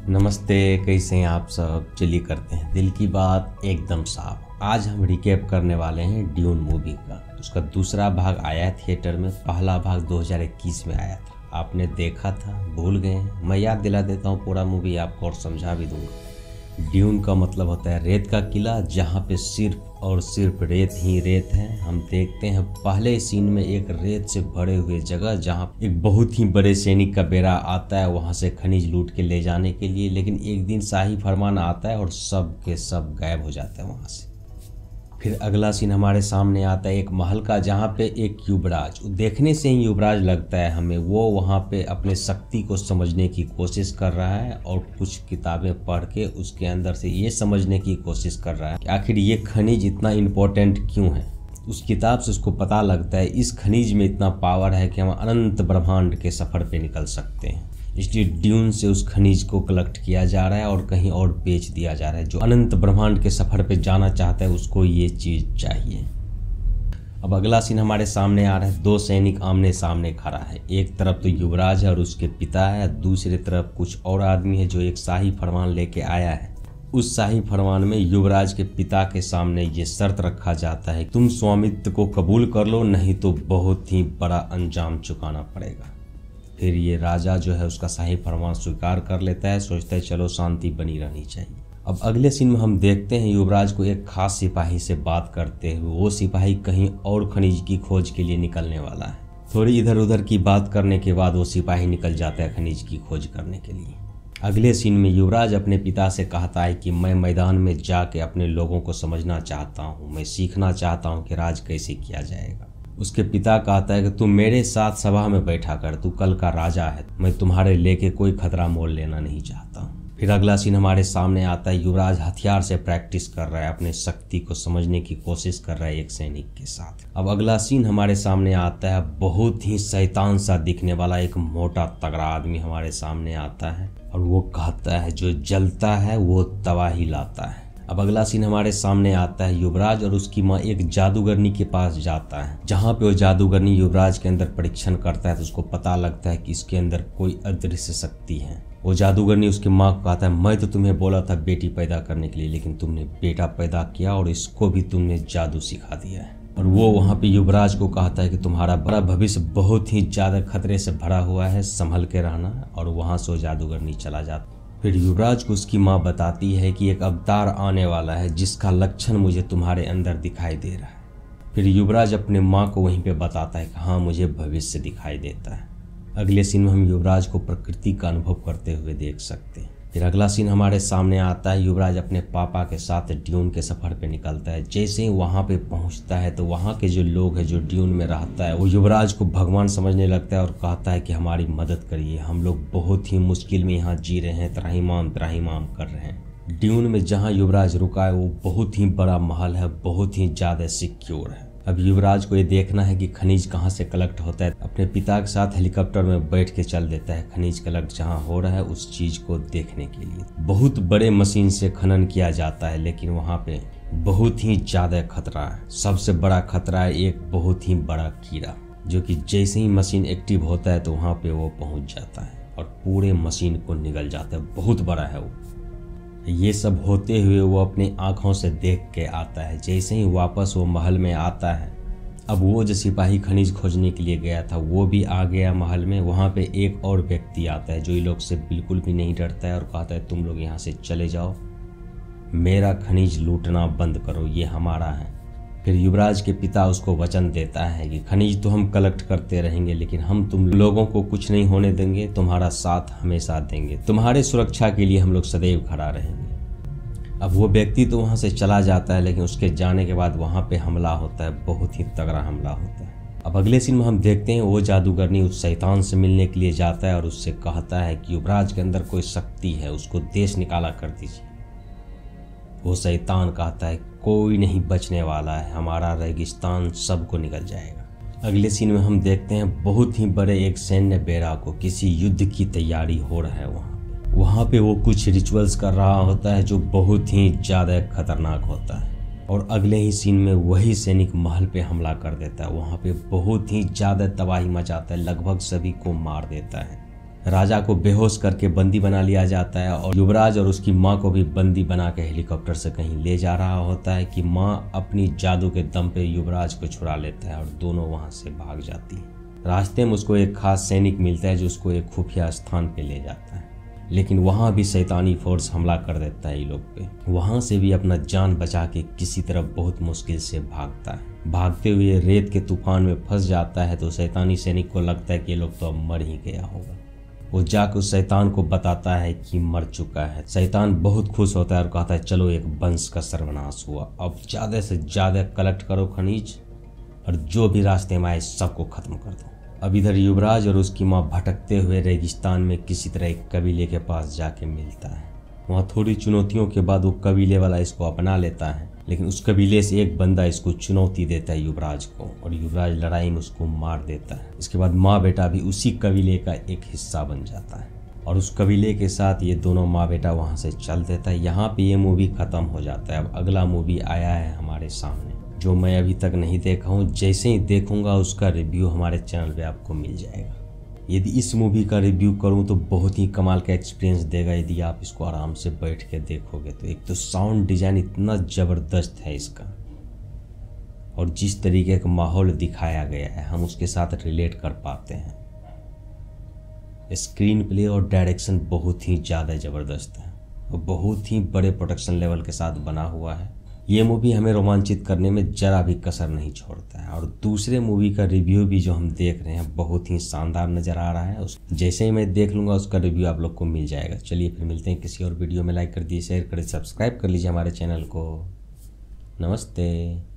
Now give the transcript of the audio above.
नमस्ते, कैसे हैं आप सब। चलिए करते हैं दिल की बात एकदम साफ। आज हम रिकैप करने वाले हैं ड्यून मूवी का। उसका दूसरा भाग आया है थिएटर में, पहला भाग 2021 में आया था। आपने देखा था, भूल गए हैं। मैं याद दिला देता हूँ पूरा मूवी आपको और समझा भी दूंगा। ड्यून का मतलब होता है रेत का किला, जहाँ पे सिर्फ और सिर्फ रेत ही रेत है। हम देखते हैं पहले सीन में एक रेत से भरे हुए जगह, जहाँ एक बहुत ही बड़े सैनिक का बेड़ा आता है वहां से खनिज लूट के ले जाने के लिए। लेकिन एक दिन शाही फरमान आता है और सब के सब गायब हो जाता है वहां से। फिर अगला सीन हमारे सामने आता है एक महल का, जहाँ पे एक युवराज, देखने से ही युवराज लगता है हमें, वो वहाँ पे अपने शक्ति को समझने की कोशिश कर रहा है और कुछ किताबें पढ़ के उसके अंदर से ये समझने की कोशिश कर रहा है कि आखिर ये खनिज इतना इम्पोर्टेंट क्यों है। उस किताब से उसको पता लगता है इस खनिज में इतना पावर है कि हम अनंत ब्रह्मांड के सफ़र पे निकल सकते हैं। इसलिए ड्यून से उस खनिज को कलेक्ट किया जा रहा है और कहीं और बेच दिया जा रहा है। जो अनंत ब्रह्मांड के सफ़र पे जाना चाहता है उसको ये चीज़ चाहिए। अब अगला सीन हमारे सामने आ रहा है। दो सैनिक आमने सामने खड़ा है। एक तरफ तो युवराज है और उसके पिता है, दूसरी तरफ कुछ और आदमी है जो एक शाही फरमान लेके आया है। उस शाही फरमान में युवराज के पिता के सामने ये शर्त रखा जाता है, तुम स्वामित्व को कबूल कर लो, नहीं तो बहुत ही बड़ा अंजाम चुकाना पड़ेगा। फिर ये राजा जो है उसका शाही फरमान स्वीकार कर लेता है, सोचता है चलो शांति बनी रहनी चाहिए। अब अगले सीन में हम देखते हैं युवराज को एक खास सिपाही से बात करते हुए। वो सिपाही कहीं और खनिज की खोज के लिए निकलने वाला है। थोड़ी इधर उधर की बात करने के बाद वो सिपाही निकल जाता है खनिज की खोज करने के लिए। अगले सीन में युवराज अपने पिता से कहता है कि मैं मैदान में जाके अपने लोगों को समझना चाहता हूँ, मैं सीखना चाहता हूँ कि राज कैसे किया जाएगा। उसके पिता कहता है कि तू मेरे साथ सभा में बैठा कर, तू कल का राजा है, मैं तुम्हारे लेके कोई खतरा मोल लेना नहीं चाहता। फिर अगला सीन हमारे सामने आता है। युवराज हथियार से प्रैक्टिस कर रहा है, अपने शक्ति को समझने की कोशिश कर रहा है एक सैनिक के साथ। अब अगला सीन हमारे सामने आता है। बहुत ही शैतान सा दिखने वाला एक मोटा तगड़ा आदमी हमारे सामने आता है और वो कहता है जो जलता है वो तबाही लाता है। अब अगला सीन हमारे सामने आता है। युवराज और उसकी माँ एक जादूगरनी के पास जाता है, जहाँ पे वो जादूगरनी युवराज के अंदर परीक्षण करता है तो उसको पता लगता है कि इसके अंदर कोई अदृश्य शक्ति है। वो जादूगरनी उसकी माँ को कहता है मैं तो तुम्हें बोला था बेटी पैदा करने के लिए, लेकिन तुमने बेटा पैदा किया और इसको भी तुमने जादू सिखा दिया है। और वो वहाँ पे युवराज को कहता है कि तुम्हारा बड़ा भविष्य बहुत ही ज़्यादा खतरे से भरा हुआ है, संभल के रहना। और वहाँ से वो जादूगरनी चला जाता है। फिर युवराज को उसकी माँ बताती है कि एक अवतार आने वाला है जिसका लक्षण मुझे तुम्हारे अंदर दिखाई दे रहा है। फिर युवराज अपने माँ को वहीं पे बताता है कि हाँ मुझे भविष्य दिखाई देता है। अगले सीन में हम युवराज को प्रकृति का अनुभव करते हुए देख सकते हैं। फिर अगला सीन हमारे सामने आता है। युवराज अपने पापा के साथ ड्यून के सफ़र पे निकलता है। जैसे ही वहाँ पे पहुँचता है तो वहाँ के जो लोग हैं, जो ड्यून में रहता है, वो युवराज को भगवान समझने लगता है और कहता है कि हमारी मदद करिए, हम लोग बहुत ही मुश्किल में यहाँ जी रहे हैं, त्राहिमाम त्राहिमाम कर रहे हैं। ड्यून में जहाँ युवराज रुका है वो बहुत ही बड़ा महल है, बहुत ही ज़्यादा सिक्योर है। अब युवराज को ये देखना है कि खनिज कहाँ से कलेक्ट होता है। अपने पिता के साथ हेलीकॉप्टर में बैठ के चल देता है खनिज कलेक्ट जहाँ हो रहा है उस चीज़ को देखने के लिए। बहुत बड़े मशीन से खनन किया जाता है, लेकिन वहाँ पे बहुत ही ज़्यादा खतरा है। सबसे बड़ा खतरा है एक बहुत ही बड़ा कीड़ा, जो कि जैसे ही मशीन एक्टिव होता है तो वहाँ पे वो पहुँच जाता है और पूरे मशीन को निगल जाता है। बहुत बड़ा है वो। ये सब होते हुए वो अपनी आंखों से देख के आता है। जैसे ही वापस वो महल में आता है, अब वो जो सिपाही खनिज खोजने के लिए गया था वो भी आ गया महल में। वहाँ पे एक और व्यक्ति आता है जो इन लोग से बिल्कुल भी नहीं डरता है और कहता है तुम लोग यहाँ से चले जाओ, मेरा खनिज लूटना बंद करो, ये हमारा है। फिर युवराज के पिता उसको वचन देता है कि खनिज तो हम कलेक्ट करते रहेंगे, लेकिन हम तुम लोगों को कुछ नहीं होने देंगे, तुम्हारा साथ हमेशा देंगे, तुम्हारे सुरक्षा के लिए हम लोग सदैव खड़ा रहेंगे। अब वो व्यक्ति तो वहाँ से चला जाता है, लेकिन उसके जाने के बाद वहाँ पे हमला होता है, बहुत ही तगड़ा हमला होता है। अब अगले सीन में हम देखते हैं वो जादूगरनी उस शैतान से मिलने के लिए जाता है और उससे कहता है कि युवराज के अंदर कोई शक्ति है, उसको देश निकाला कर दीजिए। वो शैतान कहता है कोई नहीं बचने वाला है, हमारा रेगिस्तान सबको निकल जाएगा। अगले सीन में हम देखते हैं बहुत ही बड़े एक सैन्य बेड़ा को किसी युद्ध की तैयारी हो रहा है। वहाँ पे वो कुछ रिचुअल्स कर रहा होता है जो बहुत ही ज़्यादा खतरनाक होता है। और अगले ही सीन में वही सैनिक महल पे हमला कर देता है। वहाँ पे बहुत ही ज़्यादा तबाही मचाता है, लगभग सभी को मार देता है। राजा को बेहोश करके बंदी बना लिया जाता है और युवराज और उसकी माँ को भी बंदी बना के हेलीकॉप्टर से कहीं ले जा रहा होता है कि माँ अपनी जादू के दम पे युवराज को छुड़ा लेता है और दोनों वहां से भाग जाती है। रास्ते में उसको एक खास सैनिक मिलता है जो उसको एक खुफिया स्थान पे ले जाता है, लेकिन वहां भी शैतानी फोर्स हमला कर देता है ये लोग पे। वहां से भी अपना जान बचा के किसी तरह बहुत मुश्किल से भागता है। भागते हुए रेत के तूफान में फंस जाता है तो शैतानी सैनिक को लगता है कि ये लोग तो अब मर ही गया होगा। वो जाकर उस शैतान को बताता है कि मर चुका है। शैतान बहुत खुश होता है और कहता है चलो एक वंश का सर्वनाश हुआ, अब ज्यादा से ज्यादा कलेक्ट करो खनिज और जो भी रास्ते में आए सबको खत्म कर दो। अब इधर युवराज और उसकी माँ भटकते हुए रेगिस्तान में किसी तरह एक कबीले के पास जाके मिलता है। वहाँ थोड़ी चुनौतियों के बाद वो कबीले वाला इसको अपना लेता है, लेकिन उस कबीले से एक बंदा इसको चुनौती देता है युवराज को और युवराज लड़ाई में उसको मार देता है। इसके बाद माँ बेटा भी उसी कबीले का एक हिस्सा बन जाता है और उस कबीले के साथ ये दोनों माँ बेटा वहाँ से चल देता है। यहाँ पे ये मूवी खत्म हो जाता है। अब अगला मूवी आया है हमारे सामने जो मैं अभी तक नहीं देखा हूँ। जैसे ही देखूंगा उसका रिव्यू हमारे चैनल पे आपको मिल जाएगा। यदि इस मूवी का रिव्यू करूं तो बहुत ही कमाल का एक्सपीरियंस देगा यदि आप इसको आराम से बैठ के देखोगे तो। एक तो साउंड डिजाइन इतना ज़बरदस्त है इसका और जिस तरीके का माहौल दिखाया गया है हम उसके साथ रिलेट कर पाते हैं। स्क्रीन प्ले और डायरेक्शन बहुत ही ज़्यादा ज़बरदस्त है और बहुत ही बड़े प्रोडक्शन लेवल के साथ बना हुआ है। ये मूवी हमें रोमांचित करने में जरा भी कसर नहीं छोड़ता है और दूसरे मूवी का रिव्यू भी जो हम देख रहे हैं बहुत ही शानदार नज़र आ रहा है। जैसे ही मैं देख लूँगा उसका रिव्यू आप लोग को मिल जाएगा। चलिए फिर मिलते हैं किसी और वीडियो में। लाइक कर दीजिए, शेयर कर दीजिए, सब्सक्राइब कर लीजिए हमारे चैनल को। नमस्ते।